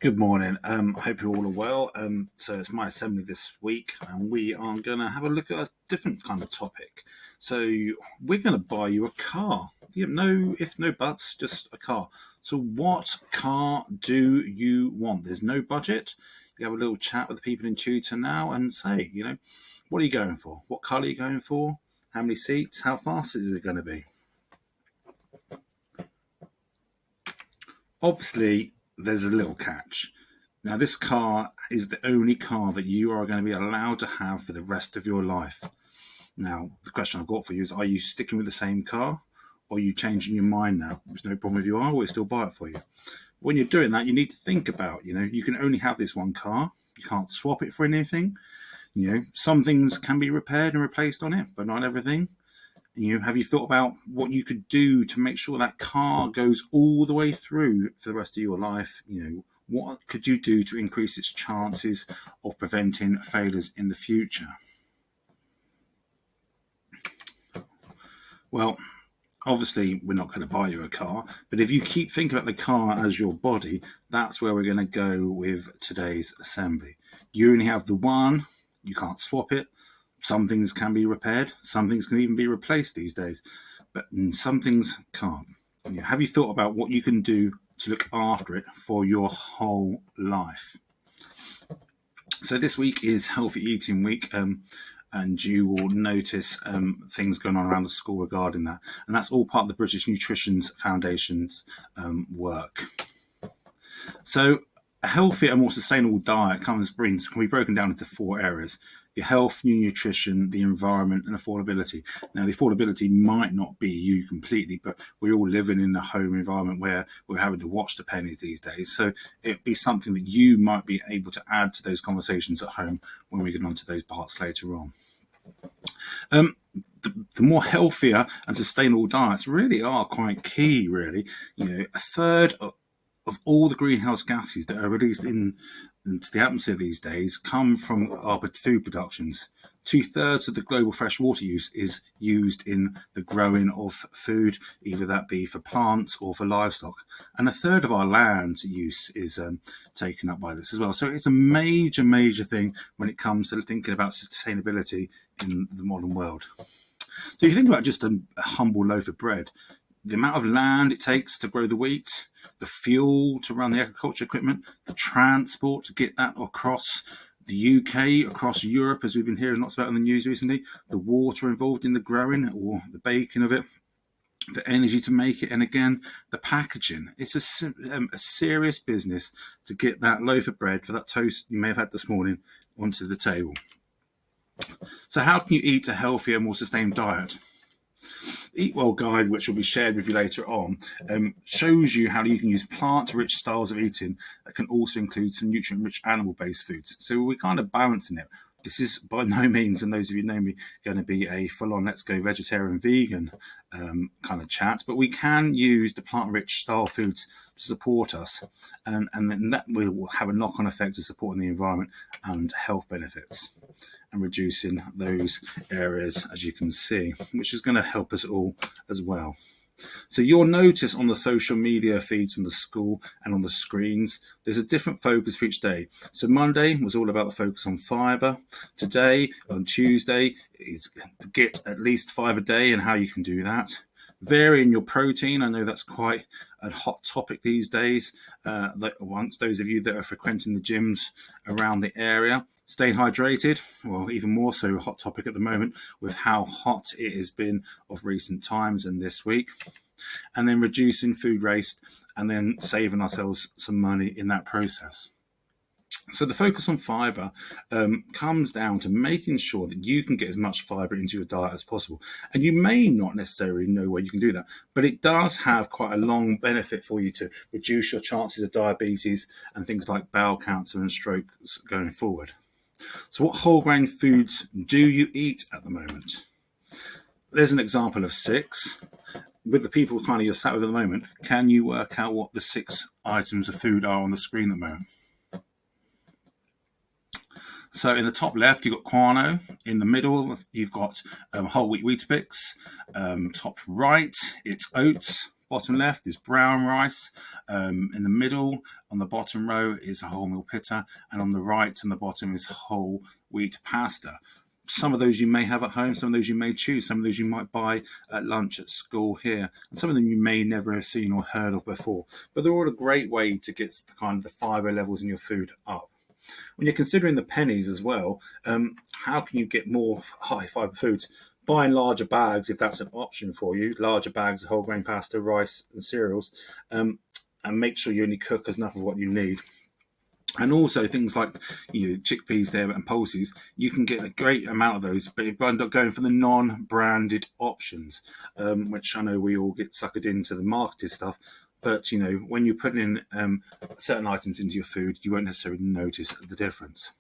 Good morning. I hope you all are well. So it's my assembly this week, and we are going to have a look at a different kind of topic. So we're going to buy you a car. No if, no buts, just a car. So what car do you want? There's no budget. You have a little chat with the people in tutor now and say, what are you going for? What colour are you going for? How many seats? How fast is it going to be? Obviously, there's a little catch. Now, this car is the only car that you are going to be allowed to have for the rest of your life. Now, the question I've got for you is, are you sticking with the same car, or are you changing your mind now? There's no problem if you are, we'll still buy it for you. When you're doing that, you need to think about, you can only have this one car. You can't swap it for anything. Some things can be repaired and replaced on it, but not everything. Have you thought about what you could do to make sure that car goes all the way through for the rest of your life? What could you do to increase its chances of preventing failures in the future? Well, obviously, we're not going to buy you a car, but if you keep thinking about the car as your body, that's where we're going to go with today's assembly. You only have the one, you can't swap it. Some things can be repaired, some things can even be replaced these days, but some things can't. Have you thought about what you can do to look after it for your whole life? So this week is Healthy Eating Week, and you will notice things going on around the school regarding that. And that's all part of the British Nutrition Foundation's work. So a healthy and more sustainable diet can be broken down into 4 areas: your health, your nutrition, the environment, and affordability. Now, the affordability might not be you completely, but we're all living in a home environment where we're having to watch the pennies these days. So it'd be something that you might be able to add to those conversations at home when we get onto those parts later on. The more healthier and sustainable diets really are quite key, really. A third of all the greenhouse gases that are released into the atmosphere these days come from our food productions. 2/3 of the global freshwater use is used in the growing of food, either that be for plants or for livestock. And 1/3 of our land use is taken up by this as well. So it's a major, major thing when it comes to thinking about sustainability in the modern world. So if you think about just a humble loaf of bread, the amount of land it takes to grow the wheat, the fuel to run the agriculture equipment, the transport to get that across the UK, across Europe, as we've been hearing lots about in the news recently, the water involved in the growing or the baking of it, the energy to make it, and again, the packaging. It's a serious business to get that loaf of bread for that toast you may have had this morning onto the table. So how can you eat a healthier, more sustainable diet? Eat Well guide, which will be shared with you later on, shows you how you can use plant-rich styles of eating that can also include some nutrient-rich animal-based foods. So we're kind of balancing it. This is by no means, and those of you know me, going to be a full-on let's go vegetarian vegan kind of chat, but we can use the plant-rich style foods to support us, and then that will have a knock-on effect of supporting the environment and health benefits and reducing those areas, as you can see, which is going to help us all as well. So you'll notice on the social media feeds from the school and on the screens, there's a different focus for each day. So Monday was all about the focus on fibre. Today, on Tuesday, is to get at least 5 a day and how you can do that. Varying your protein. I know that's quite a hot topic these days, amongst those of you that are frequenting the gyms around the area. Staying hydrated, well, even more so a hot topic at the moment with how hot it has been of recent times and this week. And then reducing food waste and then saving ourselves some money in that process. So the focus on fibre comes down to making sure that you can get as much fibre into your diet as possible. And you may not necessarily know where you can do that, but it does have quite a long benefit for you to reduce your chances of diabetes and things like bowel cancer and strokes going forward. So what whole grain foods do you eat at the moment? There's an example of 6. With the people kind of you're sat with at the moment, can you work out what the 6 items of food are on the screen at the moment? So in the top left, you've got guano. In the middle, you've got whole wheat Weetabix. Top right, it's oats. Bottom left is brown rice. In the middle, on the bottom row, is a wholemeal pitta, and on the right and the bottom is whole wheat pasta. Some of those you may have at home, some of those you may choose, some of those you might buy at lunch at school here, and some of them you may never have seen or heard of before. But they're all a great way to get the kind of the fibre levels in your food up. When you're considering the pennies as well, how can you get more high fibre foods? Buying larger bags, if that's an option for you, larger bags of whole grain pasta, rice and cereals, and make sure you only cook enough of what you need. And also things like chickpeas there and pulses, you can get a great amount of those, but you end up going for the non-branded options, which I know we all get suckered into the marketed stuff. But when you're putting in certain items into your food, you won't necessarily notice the difference.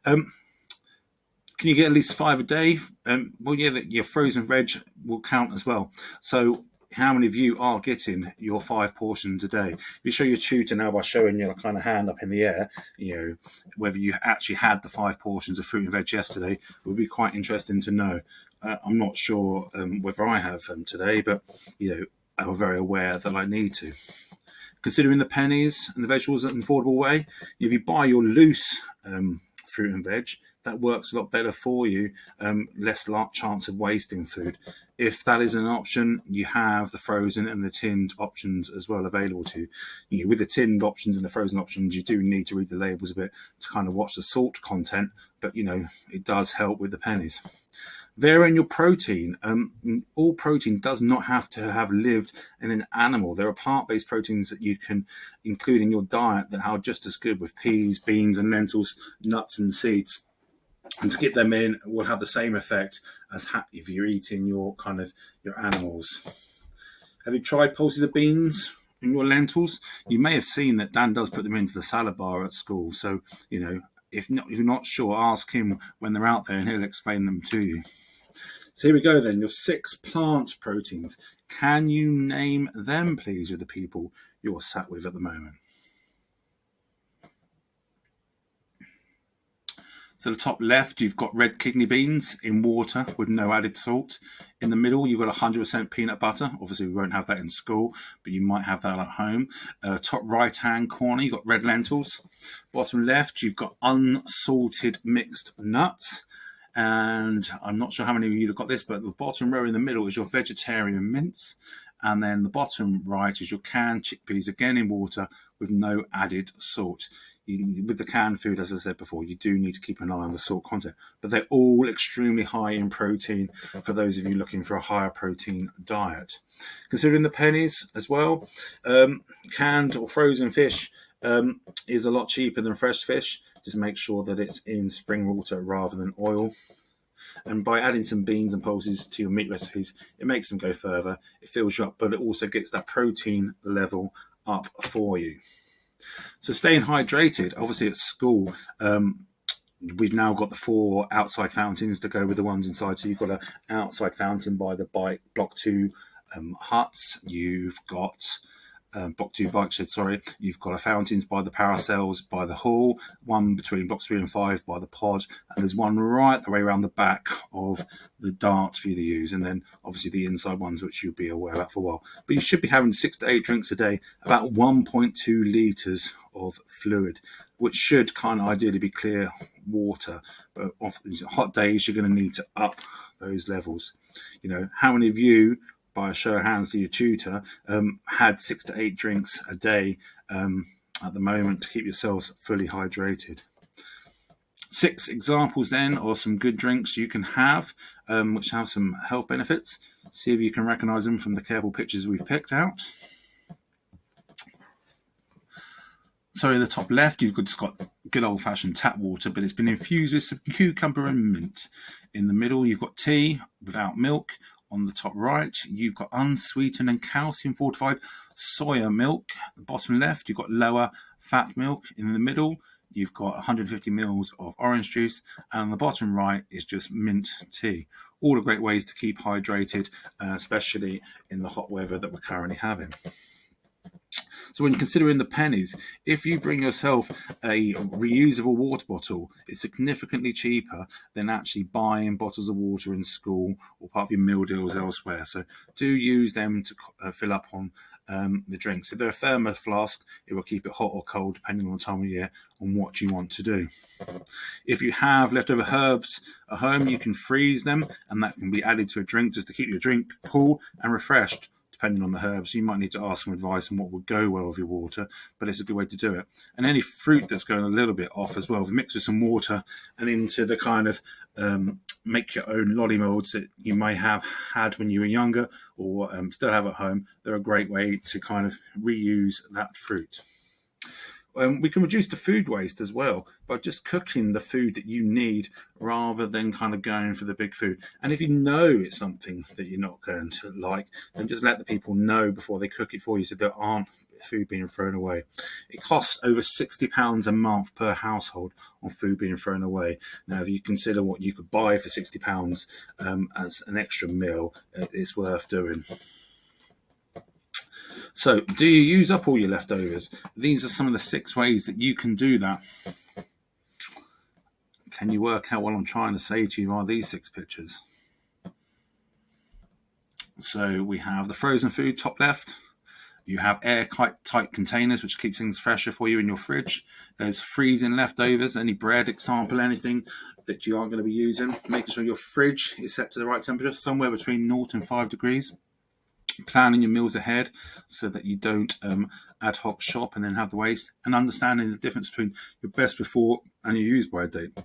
Can you get at least 5 a day? Well, yeah, your frozen veg will count as well. So how many of you are getting your 5 portions a day? If you show your tutor now by showing your kind of hand up in the air, whether you actually had the 5 portions of fruit and veg yesterday, it would be quite interesting to know. I'm not sure whether I have them today, but I'm very aware that I need to. Considering the pennies and the vegetables in an affordable way, if you buy your loose fruit and veg, that works a lot better for you, less chance of wasting food. If that is an option, you have the frozen and the tinned options as well available to you. With the tinned options and the frozen options, you do need to read the labels a bit to kind of watch the salt content, but it does help with the pennies. Varying your protein. All protein does not have to have lived in an animal. There are plant-based proteins that you can include in your diet that are just as good with peas, beans and lentils, nuts and seeds. And to get them in will have the same effect as if you're eating your animals. Have you tried pulses of beans in your lentils? You may have seen that Dan does put them into the salad bar at school. So, if you're not sure, ask him when they're out there and he'll explain them to you. So here we go then, your 6 plant proteins. Can you name them, please, with the people you're sat with at the moment? So the top left, you've got red kidney beans in water with no added salt. In the middle, you've got 100% peanut butter. Obviously, we won't have that in school, but you might have that at home. Top right-hand corner, you've got red lentils. Bottom left, you've got unsalted mixed nuts. And I'm not sure how many of you have got this, but the bottom row in the middle is your vegetarian mince. And then the bottom right is your canned chickpeas, again in water with no added salt. With the canned food, as I said before, you do need to keep an eye on the salt content. But they're all extremely high in protein for those of you looking for a higher protein diet. Considering the pennies as well, canned or frozen fish is a lot cheaper than fresh fish. Just make sure that it's in spring water rather than oil. And by adding some beans and pulses to your meat recipes, it makes them go further. It fills you up, but it also gets that protein level up for you. So staying hydrated, obviously at school, we've now got the 4 outside fountains to go with the ones inside. So you've got an outside fountain by the Block 2 huts. You've got Block 2 bike shed, You've got a fountains by the paracels by the hall, one between Blocks 3 and 5 by the pod, and there's one right the way around the back of the dart for you to use, and then obviously the inside ones which you'll be aware of for a while. But you should be having 6 to 8 drinks a day, about 1.2 litres of fluid, which should kind of ideally be clear water. But on hot days, you're going to need to up those levels. How many of you, by a show of hands to your tutor, had 6 to 8 drinks a day at the moment to keep yourselves fully hydrated? 6 examples then of some good drinks you can have, which have some health benefits. See if you can recognise them from the careful pictures we've picked out. So in the top left, you've just got good old-fashioned tap water, but it's been infused with some cucumber and mint. In the middle, you've got tea without milk. On the top right, you've got unsweetened and calcium-fortified soya milk. At the bottom left, you've got lower fat milk. In the middle, you've got 150 mils of orange juice. And on the bottom right is just mint tea. All are great ways to keep hydrated, especially in the hot weather that we're currently having. So when you're considering the pennies, if you bring yourself a reusable water bottle, it's significantly cheaper than actually buying bottles of water in school or part of your meal deals elsewhere. So do use them to fill up on the drinks. If they're a thermo flask, it will keep it hot or cold depending on the time of year and what you want to do. If you have leftover herbs at home, you can freeze them, and that can be added to a drink just to keep your drink cool and refreshed. Depending on the herbs, you might need to ask some advice on what would go well with your water, but it's a good way to do it. And any fruit that's going a little bit off as well, if you mix with some water and into the kind of make your own lolly molds that you may have had when you were younger or still have at home, they're a great way to kind of reuse that fruit. We can reduce the food waste as well by just cooking the food that you need rather than kind of going for the big food. And if you know it's something that you're not going to like, then just let the people know before they cook it for you so there aren't food being thrown away. It costs over £60 a month per household on food being thrown away. Now, if you consider what you could buy for £60 as an extra meal, it's worth doing. So, do you use up all your leftovers? These are some of the 6 ways that you can do that. Can you work out what I'm trying to say to you are these 6 pictures? So, we have the frozen food, top left. You have airtight containers, which keeps things fresher for you in your fridge. There's freezing leftovers, any bread, example, anything that you aren't going to be using. Making sure your fridge is set to the right temperature, somewhere between 0 and 5 degrees. Planning your meals ahead so that you don't ad hoc shop and then have the waste, and understanding the difference between your best before and your use by date.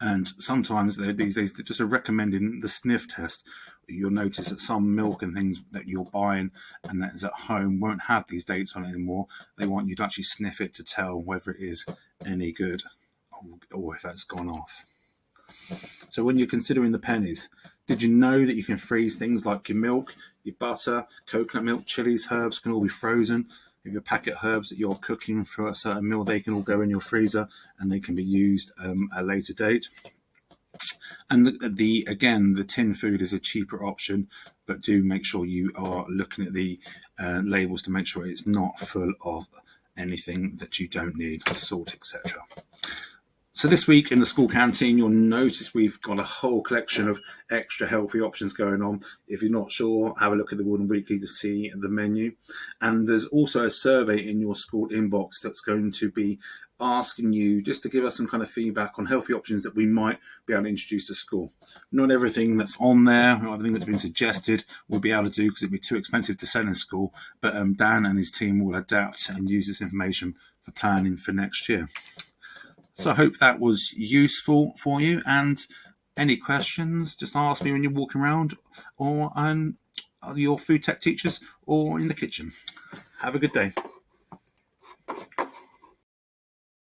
And sometimes these days they're just recommending the sniff test. You'll notice that some milk and things that you're buying and that is at home won't have these dates on it anymore. They want you to actually sniff it to tell whether it is any good or if that's gone off. So when you're considering the pennies, did you know that you can freeze things like your milk, your butter, coconut milk, chilies, herbs can all be frozen? If your packet herbs that you're cooking for a certain meal, they can all go in your freezer and they can be used at a later date. And the tin food is a cheaper option, but do make sure you are looking at the labels to make sure it's not full of anything that you don't need, salt, etc. So this week in the school canteen, you'll notice we've got a whole collection of extra healthy options going on. If you're not sure, have a look at the Warden Weekly to see the menu. And there's also a survey in your school inbox that's going to be asking you just to give us some kind of feedback on healthy options that we might be able to introduce to school. Not everything that's on there, not everything that's been suggested, we'll be able to do because it'd be too expensive to sell in school. But Dan and his team will adapt and use this information for planning for next year. So I hope that was useful for you, and any questions, just ask me when you're walking around or your food tech teachers or in the kitchen. Have a good day.